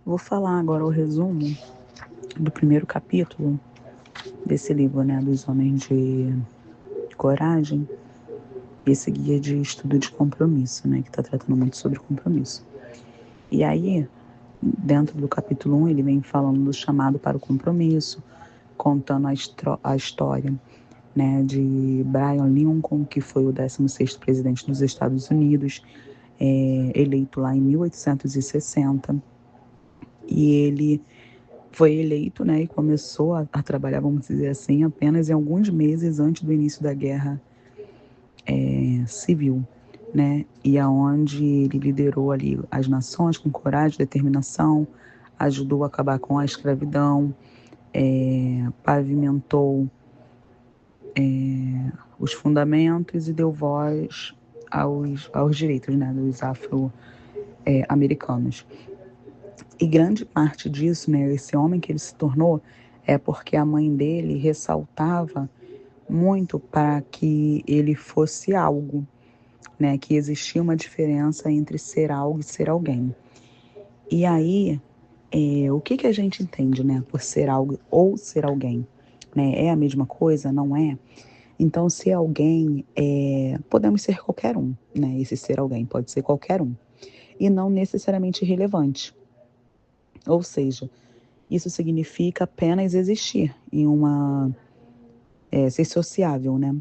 Vou falar agora o resumo do primeiro capítulo desse livro, né, dos Homens de Coragem, esse guia de estudo de compromisso, né, que está tratando muito sobre compromisso. E aí, dentro do capítulo 1, ele vem falando do chamado para o compromisso, contando a história, né, de Brian Lincoln, que foi o 16º presidente dos Estados Unidos, eleito lá em 1860. E ele foi eleito, né, e começou a trabalhar, vamos dizer assim, apenas em alguns meses antes do início da Guerra Civil, né, e aonde ele liderou ali as nações com coragem, determinação, ajudou a acabar com a escravidão, pavimentou os fundamentos e deu voz aos direitos, né, dos afro-americanos. E grande parte disso, né, esse homem que ele se tornou, é porque a mãe dele ressaltava muito para que ele fosse algo, né, que existia uma diferença entre ser algo e ser alguém. E aí, o que a gente entende, né, por ser algo ou ser alguém? Né? É a mesma coisa? Não é? Então, ser alguém, podemos ser qualquer um, né? Esse ser alguém pode ser qualquer um. E não necessariamente relevante. Ou seja, isso significa apenas existir em ser sociável, né?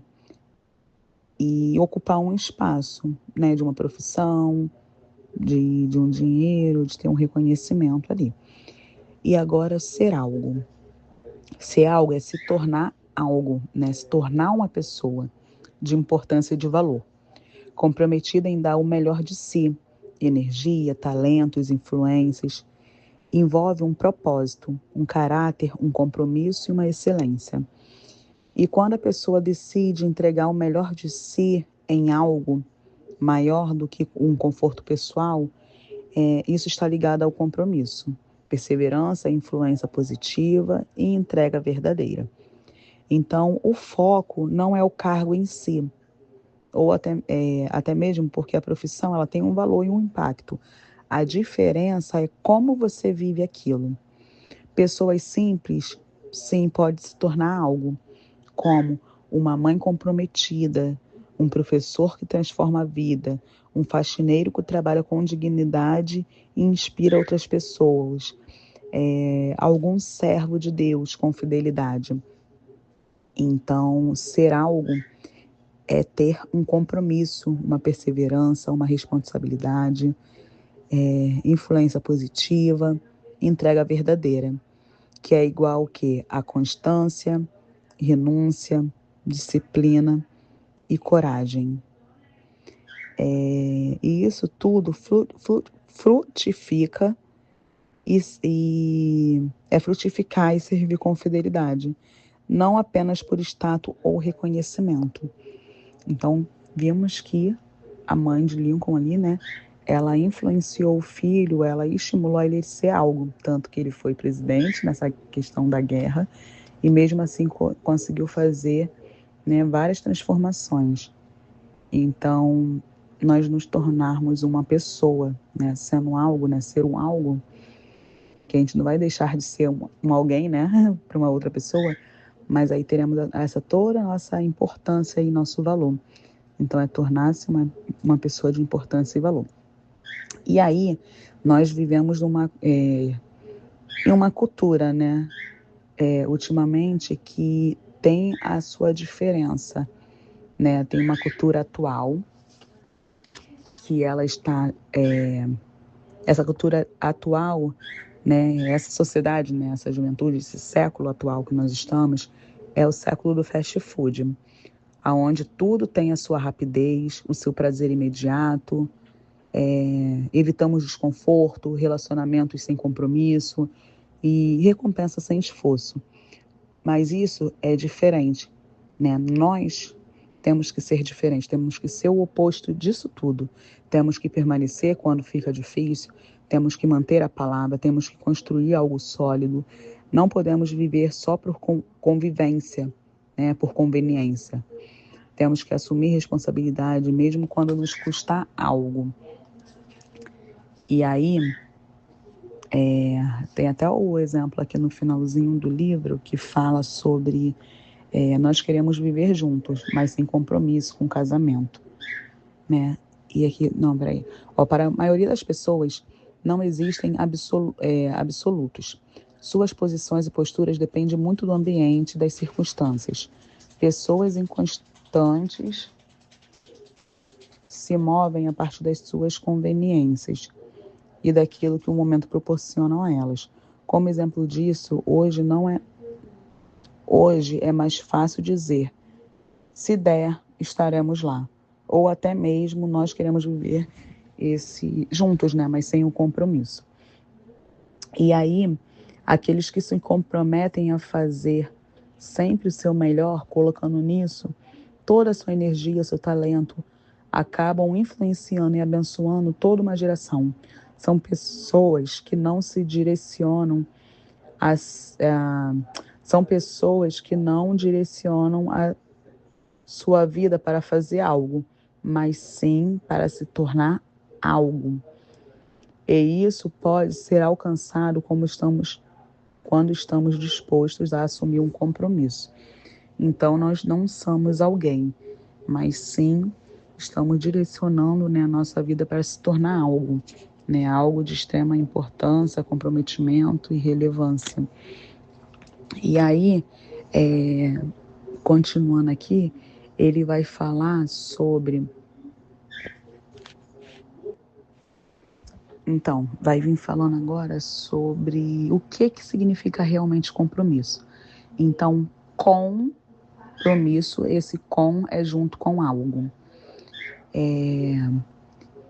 E ocupar um espaço, né? De uma profissão, de um dinheiro, de ter um reconhecimento ali. E agora, ser algo. Ser algo é se tornar algo, né? Se tornar uma pessoa de importância e de valor, comprometida em dar o melhor de si, energia, talentos, influências. Envolve um propósito, um caráter, um compromisso e uma excelência. E quando a pessoa decide entregar o melhor de si em algo maior do que um conforto pessoal, isso está ligado ao compromisso, perseverança, influência positiva e entrega verdadeira. Então, o foco não é o cargo em si, ou até mesmo porque a profissão ela tem um valor e um impacto. A diferença é como você vive aquilo. Pessoas simples, sim, pode se tornar algo, como uma mãe comprometida, um professor que transforma a vida, um faxineiro que trabalha com dignidade e inspira outras pessoas, algum servo de Deus com fidelidade. Então, ser algo é ter um compromisso, uma perseverança, uma responsabilidade, influência positiva, entrega verdadeira, que é igual que a constância, renúncia, disciplina e coragem. E isso tudo frutifica e é frutificar e servir com fidelidade, não apenas por status ou reconhecimento. Então, vimos que a mãe de Lincoln ali, né, ela influenciou o filho, ela estimulou ele a ser algo, tanto que ele foi presidente nessa questão da guerra e mesmo assim conseguiu fazer, né, várias transformações. Então, nós nos tornarmos uma pessoa, né, sendo algo, né, ser um algo, que a gente não vai deixar de ser um alguém, né, para uma outra pessoa, mas aí teremos toda a nossa importância e nosso valor. Então, é tornar-se uma pessoa de importância e valor. E aí, nós vivemos em uma cultura, né, ultimamente, que tem a sua diferença, né? Tem uma cultura atual que ela está, essa cultura atual, né? Essa sociedade, né? Essa juventude, esse século atual que nós estamos, é o século do fast food, aonde tudo tem a sua rapidez, o seu prazer imediato, evitamos desconforto, relacionamentos sem compromisso e recompensa sem esforço. Mas isso é diferente, né? Nós temos que ser diferentes, temos que ser o oposto disso tudo. Temos que permanecer quando fica difícil, temos que manter a palavra, temos que construir algo sólido. Não podemos viver só por convivência, né? Por conveniência. Temos que assumir responsabilidade mesmo quando nos custar algo. E aí, Tem até o exemplo aqui no finalzinho do livro que fala sobre nós queremos viver juntos, mas sem compromisso com o casamento, né? E aqui, não, peraí. Ó, para a maioria das pessoas, não existem absolutos. Suas posições e posturas dependem muito do ambiente e das circunstâncias. Pessoas inconstantes se movem a partir das suas conveniências e daquilo que o momento proporciona a elas. Como exemplo disso, hoje é mais fácil dizer, se der, estaremos lá. Ou até mesmo nós queremos viver juntos, né, mas sem o compromisso. E aí, aqueles que se comprometem a fazer sempre o seu melhor, colocando nisso toda a sua energia, seu talento, acabam influenciando e abençoando toda uma geração. São pessoas que não se direcionam são pessoas que não direcionam a sua vida para fazer algo, mas sim para se tornar algo. E isso pode ser alcançado quando estamos dispostos a assumir um compromisso. Então, nós não somos alguém, mas sim estamos direcionando, né, a nossa vida para se tornar algo, né, algo de extrema importância, comprometimento e relevância. E aí, continuando aqui, ele vai falar sobre... Então, vai vir falando agora sobre o que significa realmente compromisso. Então, compromisso, esse com é junto com algo.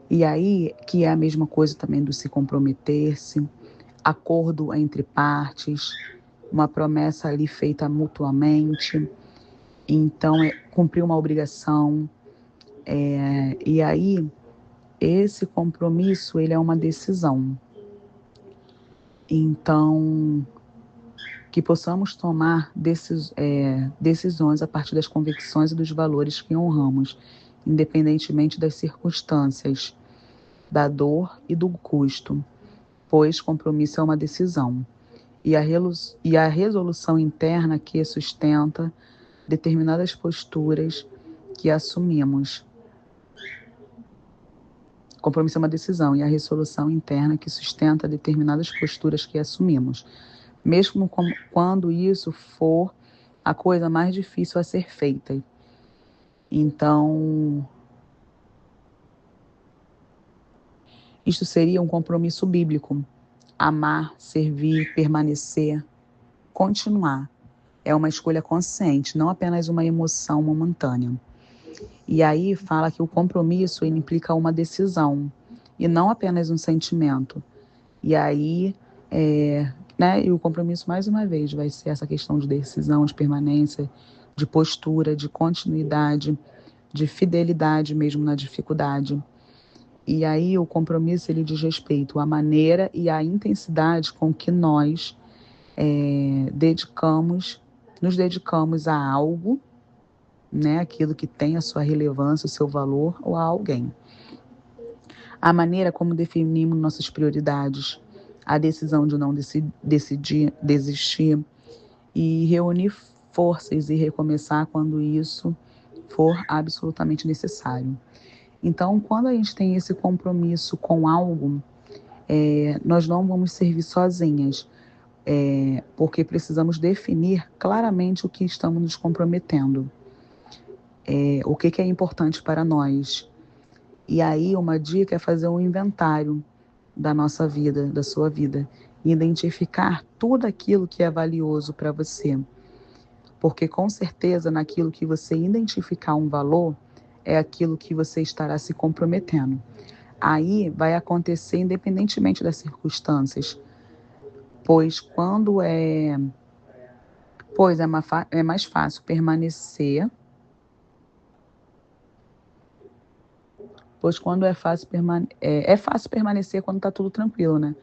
E aí, que é a mesma coisa também do se comprometer-se, acordo entre partes, uma promessa ali feita mutuamente. Então, é cumprir uma obrigação. E aí, esse compromisso, ele é uma decisão. Então, que possamos tomar decisões a partir das convicções e dos valores que honramos, independentemente das circunstâncias, da dor e do custo, pois compromisso é uma decisão. E a resolução interna que sustenta determinadas posturas que assumimos. Compromisso é uma decisão e a resolução interna que sustenta determinadas posturas que assumimos, mesmo quando isso for a coisa mais difícil a ser feita. Então, isto seria um compromisso bíblico. Amar, servir, permanecer, continuar. É uma escolha consciente, não apenas uma emoção momentânea. E aí fala que o compromisso ele implica uma decisão e não apenas um sentimento. E aí, né, e o compromisso, mais uma vez, vai ser essa questão de decisão, de permanência, de postura, de continuidade, de fidelidade mesmo na dificuldade. E aí o compromisso ele diz respeito à maneira e à intensidade com que nós nos dedicamos a algo, né, aquilo que tem a sua relevância, o seu valor, ou a alguém. A maneira como definimos nossas prioridades, a decisão de não desistir e reunir forças e recomeçar quando isso for absolutamente necessário. Então, quando a gente tem esse compromisso com algo, nós não vamos servir sozinhas, porque precisamos definir claramente o que estamos nos comprometendo, o que é importante para nós. E aí, uma dica é fazer um inventário da nossa vida, da sua vida, e identificar tudo aquilo que é valioso para você. Porque, com certeza, naquilo que você identificar um valor, é aquilo que você estará se comprometendo. Aí vai acontecer independentemente das circunstâncias, pois é mais fácil permanecer, pois quando é fácil permanecer quando está tudo tranquilo, né?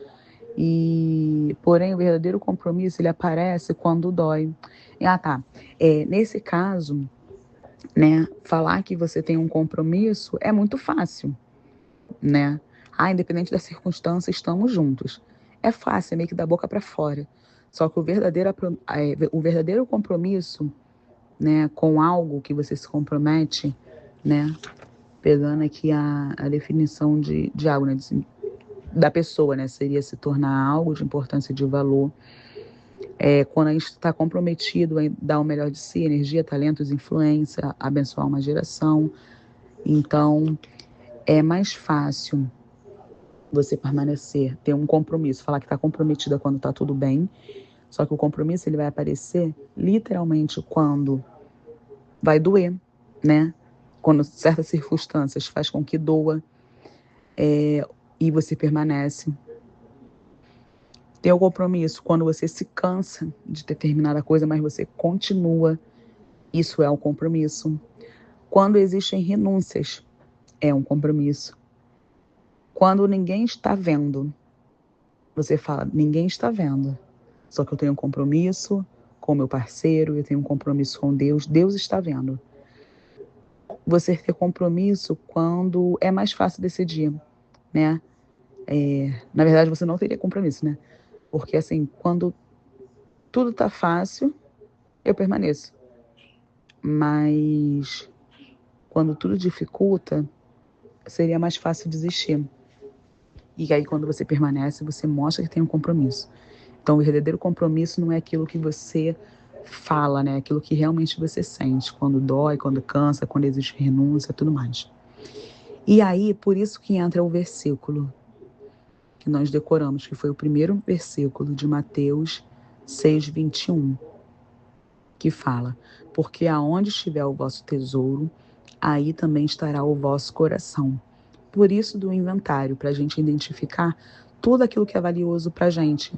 Porém, o verdadeiro compromisso ele aparece quando dói. Tá. Nesse caso, né, falar que você tem um compromisso é muito fácil, né? Independente da circunstância, estamos juntos. é fácil, é meio que da boca para fora. Só que o verdadeiro compromisso, né, com algo que você se compromete, né, pegando aqui a definição de algo, né, da pessoa, né, seria se tornar algo de importância e de valor. Quando a gente está comprometido em dar o melhor de si, energia, talentos, influência, abençoar uma geração. Então, é mais fácil você permanecer, ter um compromisso, falar que está comprometida quando está tudo bem. Só que o compromisso ele vai aparecer literalmente quando vai doer, né? Quando certas circunstâncias faz com que doa, e você permanece. Tem o compromisso quando você se cansa de determinada coisa, mas você continua. Isso é um compromisso. Quando existem renúncias, é um compromisso. Quando ninguém está vendo, você fala, ninguém está vendo. Só que eu tenho um compromisso com meu parceiro, eu tenho um compromisso com Deus, Deus está vendo. Você ter compromisso quando é mais fácil decidir, né? Na verdade, você não teria compromisso, né? Porque assim, quando tudo tá fácil, eu permaneço. Mas quando tudo dificulta, seria mais fácil desistir. E aí, quando você permanece, você mostra que tem um compromisso. Então, o verdadeiro compromisso não é aquilo que você fala, né? É aquilo que realmente você sente. Quando dói, quando cansa, quando existe renúncia, tudo mais. E aí, por isso que entra o versículo que nós decoramos, que foi o primeiro versículo de Mateus 6:21, que fala: porque aonde estiver o vosso tesouro, aí também estará o vosso coração. Por isso do inventário, para a gente identificar tudo aquilo que é valioso para a gente.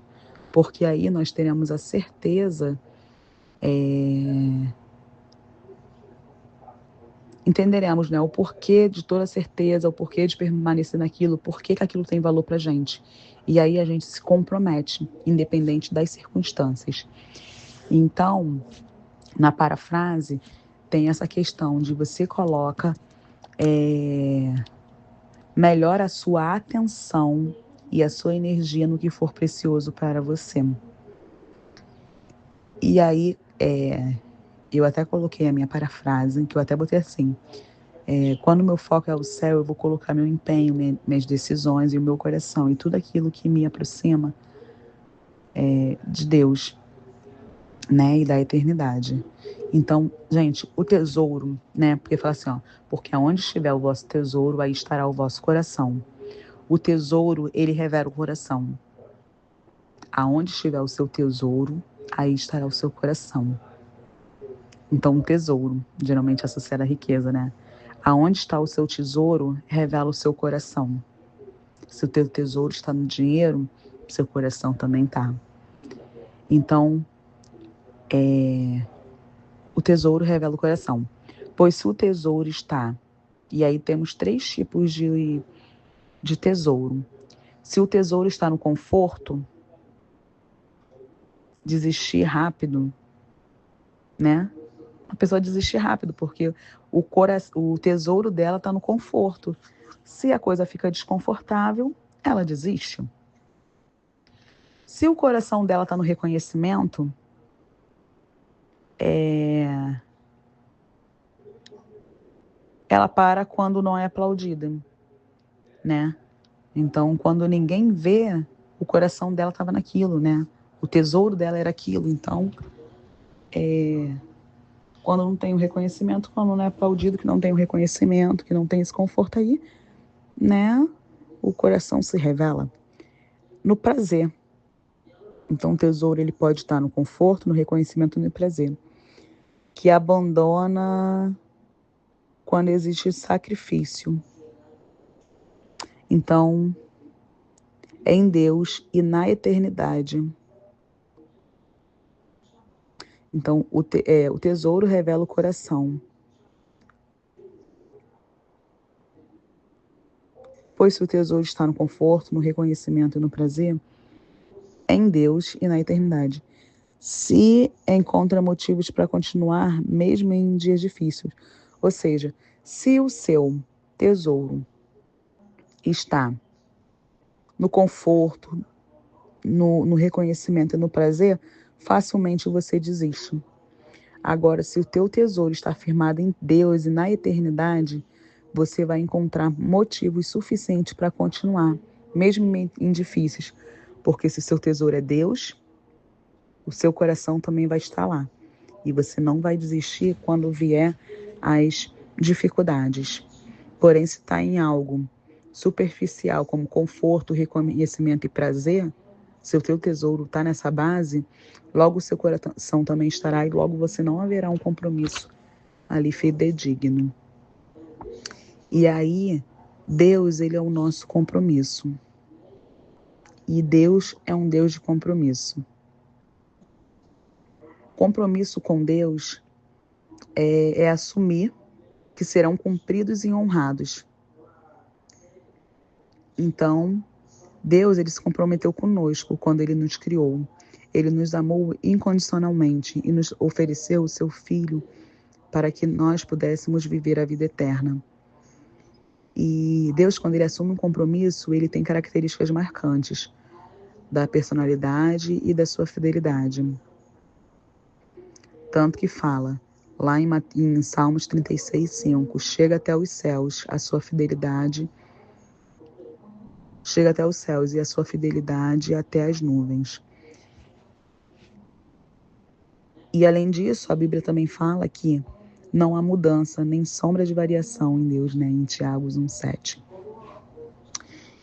Porque aí nós teremos a certeza, entenderemos, né, o porquê de toda a certeza, o porquê de permanecer naquilo, o porquê que aquilo tem valor para a gente. E aí a gente se compromete, independente das circunstâncias. Então, na parafrase, tem essa questão de você coloca melhor a sua atenção e a sua energia no que for precioso para você. E aí, eu até coloquei a minha parafrase, que eu até botei assim: quando meu foco é o céu, eu vou colocar meu empenho, minhas decisões e o meu coração e tudo aquilo que me aproxima de Deus, né, e da eternidade. Então, gente, o tesouro, né, porque fala assim, ó, porque aonde estiver o vosso tesouro, aí estará o vosso coração. O tesouro, ele revela o coração. Aonde estiver o seu tesouro, aí estará o seu coração. Então, um tesouro, geralmente associado à riqueza, né? Aonde está o seu tesouro, revela o seu coração. Se o teu tesouro está no dinheiro, seu coração também está. Então, o tesouro revela o coração. Pois se o tesouro está... E aí temos 3 tipos de tesouro. Se o tesouro está no conforto, desistir rápido, né? A pessoa desistir rápido, porque o tesouro dela está no conforto. Se a coisa fica desconfortável, ela desiste. Se o coração dela está no reconhecimento, ela para quando não é aplaudida, né? Então, quando ninguém vê, o coração dela estava naquilo, né? O tesouro dela era aquilo. Então, quando não tem o reconhecimento, quando não é aplaudido, que não tem o reconhecimento, que não tem esse conforto aí, né? O coração se revela no prazer. Então, o tesouro ele pode estar no conforto, no reconhecimento e no prazer, que abandona quando existe sacrifício. Então, é em Deus e na eternidade. Então, o tesouro revela o coração. Pois se o tesouro está no conforto, no reconhecimento e no prazer, é em Deus e na eternidade. Se encontra motivos para continuar, mesmo em dias difíceis. Ou seja, se o seu tesouro está no conforto, no reconhecimento e no prazer, facilmente você desiste. Agora, se o teu tesouro está firmado em Deus e na eternidade, você vai encontrar motivos suficientes para continuar, mesmo em difíceis. Porque se o seu tesouro é Deus, o seu coração também vai estar lá. E você não vai desistir quando vier as dificuldades. Porém, se está em algo superficial, como conforto, reconhecimento e prazer, se o teu tesouro está nessa base, logo o seu coração também estará e logo você não haverá um compromisso ali fidedigno. E aí, Deus, ele é o nosso compromisso. E Deus é um Deus de compromisso. Compromisso com Deus é assumir que serão cumpridos e honrados. Então, Deus, ele se comprometeu conosco quando ele nos criou. Ele nos amou incondicionalmente e nos ofereceu o seu Filho para que nós pudéssemos viver a vida eterna. E Deus, quando ele assume um compromisso, ele tem características marcantes da personalidade e da sua fidelidade. Tanto que fala lá em Salmos 36:5, chega até os céus a sua fidelidade, chega até os céus e a sua fidelidade até as nuvens. E além disso, a Bíblia também fala que não há mudança nem sombra de variação em Deus, né? Em Tiago 1:7.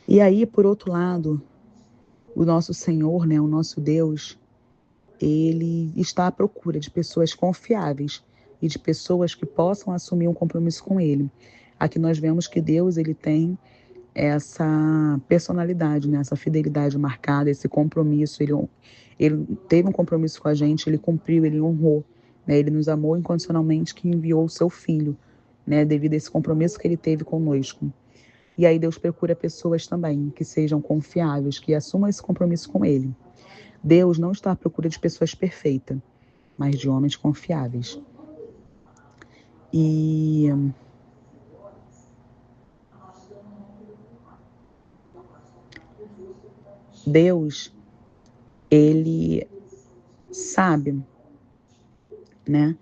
E aí, por outro lado, o nosso Senhor, né? O nosso Deus, ele está à procura de pessoas confiáveis e de pessoas que possam assumir um compromisso com ele. Aqui nós vemos que Deus, ele tem essa personalidade, né? Essa fidelidade marcada, esse compromisso. Ele teve um compromisso com a gente, ele cumpriu, ele honrou, né? Ele nos amou incondicionalmente, que enviou o seu Filho, né? Devido a esse compromisso que ele teve conosco. E aí Deus procura pessoas também que sejam confiáveis, que assumam esse compromisso com ele. Deus não está à procura de pessoas perfeitas, mas de homens confiáveis. E Deus, ele sabe, né,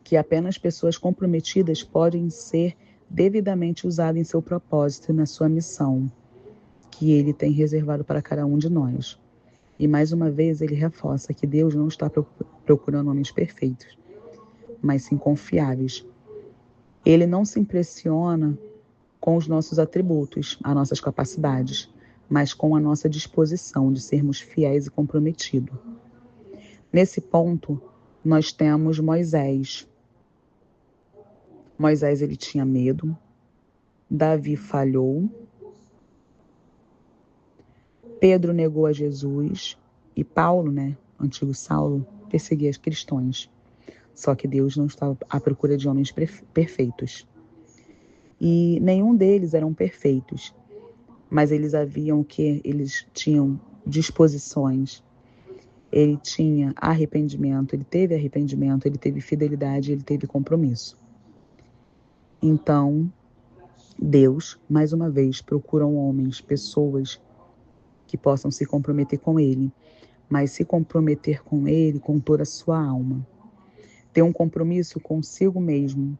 que apenas pessoas comprometidas podem ser devidamente usadas em seu propósito e na sua missão, que ele tem reservado para cada um de nós. E mais uma vez ele reforça que Deus não está procurando homens perfeitos, mas sim confiáveis. Ele não se impressiona com os nossos atributos, as nossas capacidades, mas com a nossa disposição de sermos fiéis e comprometidos. Nesse ponto, nós temos Moisés. Moisés, ele tinha medo, Davi falhou, Pedro negou a Jesus e Paulo, né, antigo Saulo, perseguia os cristãos. Só que Deus não estava à procura de homens perfeitos. E nenhum deles eram perfeitos, mas eles haviam que eles tinham disposições. Ele tinha arrependimento, ele teve fidelidade, ele teve compromisso. Então, Deus, mais uma vez, procura homens, pessoas que possam se comprometer com ele, mas se comprometer com ele com toda a sua alma. Ter um compromisso consigo mesmo,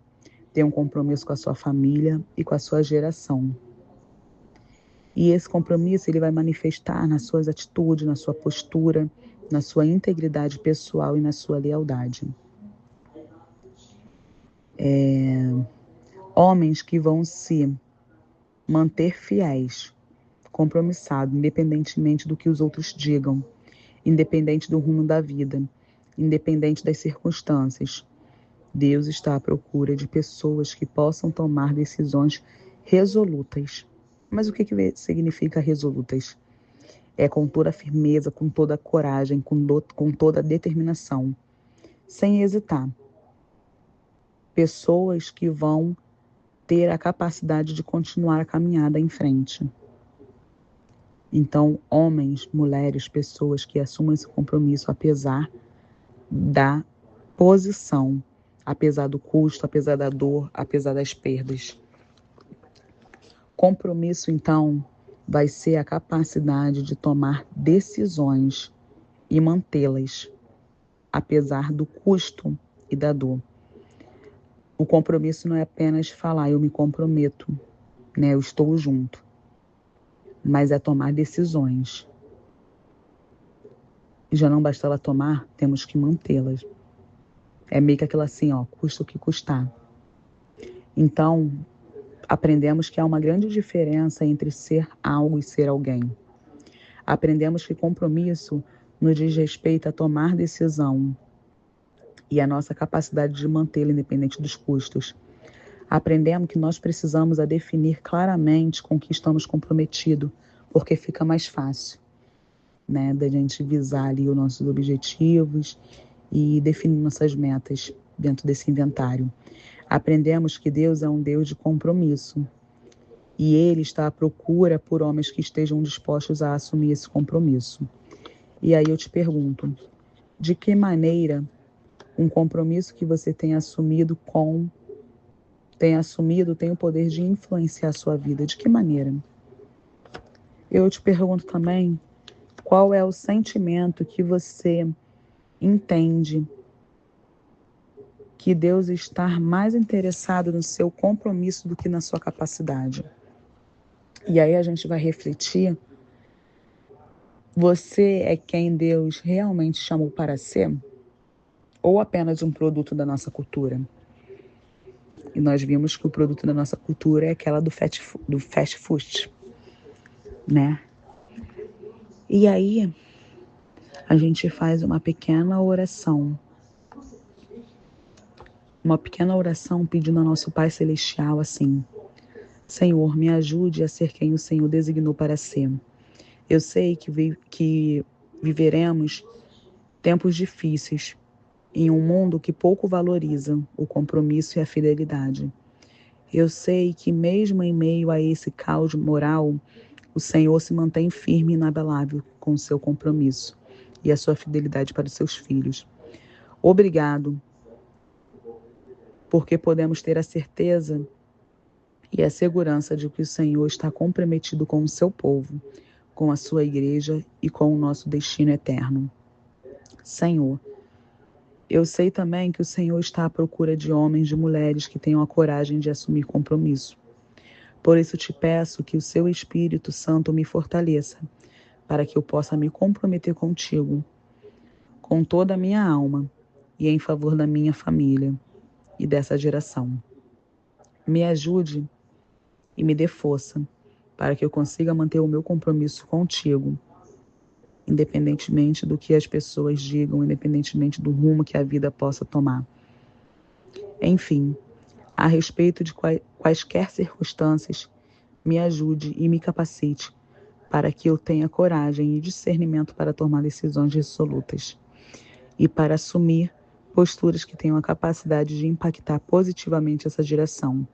ter um compromisso com a sua família e com a sua geração. E esse compromisso ele vai manifestar nas suas atitudes, na sua postura, na sua integridade pessoal e na sua lealdade. Homens que vão se manter fiéis, compromissados, independentemente do que os outros digam, independente do rumo da vida, independente das circunstâncias. Deus está à procura de pessoas que possam tomar decisões resolutas. Mas o que significa resolutas? É com toda a firmeza, com toda a coragem, com toda a determinação, sem hesitar. Pessoas que vão ter a capacidade de continuar a caminhada em frente. Então, homens, mulheres, pessoas que assumam esse compromisso apesar da posição, apesar do custo, apesar da dor, apesar das perdas. Compromisso, então, vai ser a capacidade de tomar decisões e mantê-las, apesar do custo e da dor. O compromisso não é apenas falar, eu me comprometo, né? Eu estou junto. Mas é tomar decisões. E já não basta ela tomar, temos que mantê-las. É meio que aquilo assim, ó, custa o que custar. Então, aprendemos que há uma grande diferença entre ser algo e ser alguém. Aprendemos que compromisso nos diz respeito a tomar decisão e a nossa capacidade de mantê-la independente dos custos. Aprendemos que nós precisamos a definir claramente com que estamos comprometidos, porque fica mais fácil, né, da gente visar ali os nossos objetivos e definir nossas metas dentro desse inventário. Aprendemos que Deus é um Deus de compromisso e Ele está à procura por homens que estejam dispostos a assumir esse compromisso. E aí eu te pergunto, de que maneira um compromisso que você tem assumido tem o poder de influenciar a sua vida? De que maneira? Eu te pergunto também, qual é o sentimento que você entende que Deus está mais interessado no seu compromisso do que na sua capacidade? E aí a gente vai refletir, você é quem Deus realmente chamou para ser? Ou apenas um produto da nossa cultura? E nós vimos que o produto da nossa cultura é aquela do fast food, né? E aí a gente faz uma pequena oração pedindo ao nosso Pai Celestial assim: Senhor, me ajude a ser quem o Senhor designou para ser. Eu sei que viveremos tempos difíceis em um mundo que pouco valoriza o compromisso e a fidelidade. Eu sei que mesmo em meio a esse caos moral, o Senhor se mantém firme e inabalável com o seu compromisso e a sua fidelidade para os seus filhos. Obrigado, porque podemos ter a certeza e a segurança de que o Senhor está comprometido com o seu povo, com a sua igreja e com o nosso destino eterno. Senhor, eu sei também que o Senhor está à procura de homens e mulheres que tenham a coragem de assumir compromisso. Por isso te peço que o seu Espírito Santo me fortaleça, para que eu possa me comprometer contigo, com toda a minha alma e em favor da minha família e dessa geração. Me ajude e me dê força para que eu consiga manter o meu compromisso contigo, independentemente do que as pessoas digam, independentemente do rumo que a vida possa tomar. Enfim, a respeito de quaisquer circunstâncias, me ajude e me capacite para que eu tenha coragem e discernimento para tomar decisões resolutas e para assumir posturas que tenham a capacidade de impactar positivamente essa geração.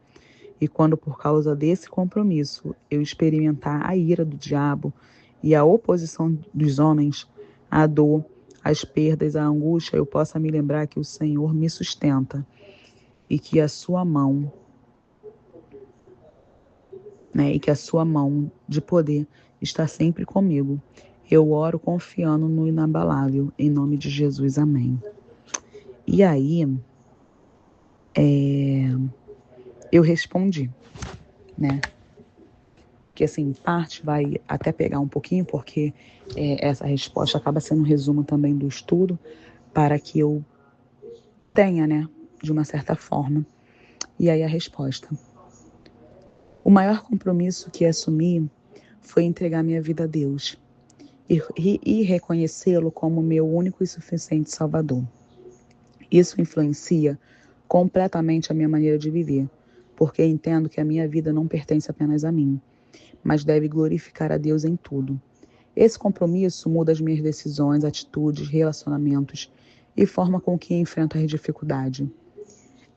E quando, por causa desse compromisso, eu experimentar a ira do diabo e a oposição dos homens, a dor, as perdas, a angústia, eu possa me lembrar que o Senhor me sustenta e que a sua mão, e que a sua mão de poder está sempre comigo. Eu oro confiando no inabalável, em nome de Jesus, amém. E aí, eu respondi, né? Que assim, parte vai até pegar um pouquinho, porque essa resposta acaba sendo um resumo também do estudo, para que eu tenha, né, de uma certa forma. E aí a resposta. O maior compromisso que assumi foi entregar minha vida a Deus e reconhecê-lo como meu único e suficiente Salvador. Isso influencia completamente a minha maneira de viver, porque entendo que a minha vida não pertence apenas a mim, mas deve glorificar a Deus em tudo. Esse compromisso muda as minhas decisões, atitudes, relacionamentos e forma com que enfrento as dificuldades.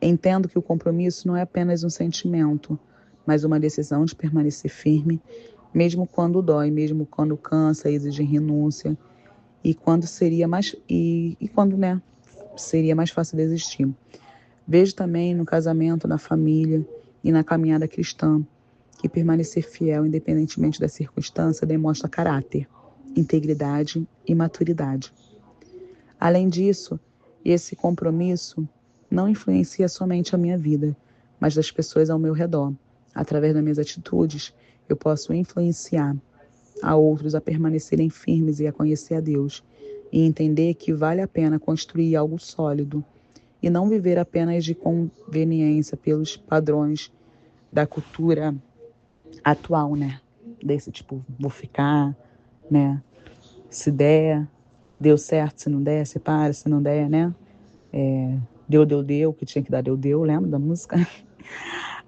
Entendo que o compromisso não é apenas um sentimento, mas uma decisão de permanecer firme, mesmo quando dói, mesmo quando cansa, exige renúncia, e quando seria mais seria mais fácil desistir. Vejo também no casamento, na família e na caminhada cristã que permanecer fiel, independentemente da circunstância, demonstra caráter, integridade e maturidade. Além disso, esse compromisso não influencia somente a minha vida, mas das pessoas ao meu redor. Através das minhas atitudes, eu posso influenciar a outros a permanecerem firmes e a conhecer a Deus, e entender que vale a pena construir algo sólido e não viver apenas de conveniência pelos padrões da cultura atual, né? Desse tipo, vou ficar, né? Se der, deu certo, se não der, separa, se não der, né? Deu, que tinha que dar, deu, lembra da música?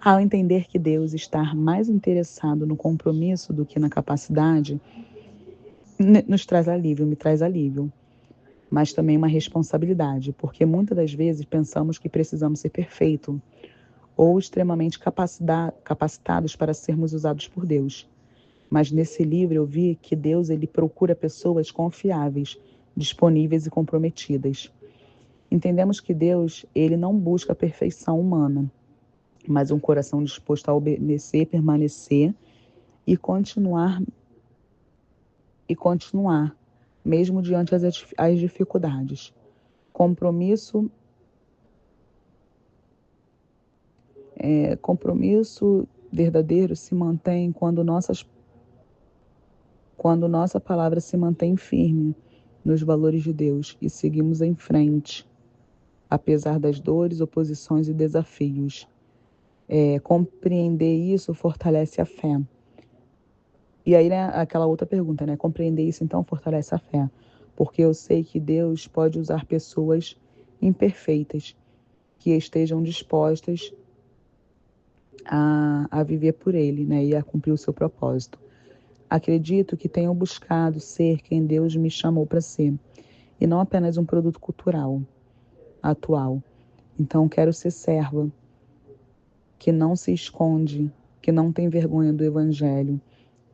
Ao entender que Deus está mais interessado no compromisso do que na capacidade, nos traz alívio, me traz alívio, mas também uma responsabilidade, porque muitas das vezes pensamos que precisamos ser perfeitos ou extremamente capacitados para sermos usados por Deus. Mas nesse livro eu vi que Deus ele procura pessoas confiáveis, disponíveis e comprometidas. Entendemos que Deus ele não busca a perfeição humana, mas um coração disposto a obedecer, permanecer e continuar, mesmo diante as dificuldades. Compromisso verdadeiro se mantém quando nossa palavra se mantém firme nos valores de Deus e seguimos em frente, apesar das dores, oposições e desafios. Compreender isso fortalece a fé. E aí, né, aquela outra pergunta, né? Compreender isso, então, fortalece a fé. Porque eu sei que Deus pode usar pessoas imperfeitas que estejam dispostas a viver por Ele, né? E a cumprir o seu propósito. Acredito que tenho buscado ser quem Deus me chamou para ser. E não apenas um produto cultural atual. Então, quero ser serva que não se esconde, que não tem vergonha do Evangelho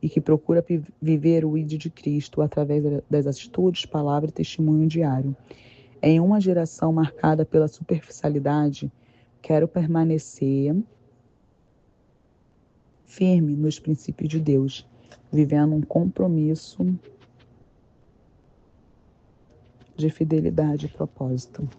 e que procura viver o ID de Cristo através das atitudes, palavra e testemunho diário. Em uma geração marcada pela superficialidade, quero permanecer firme nos princípios de Deus, vivendo um compromisso de fidelidade e propósito.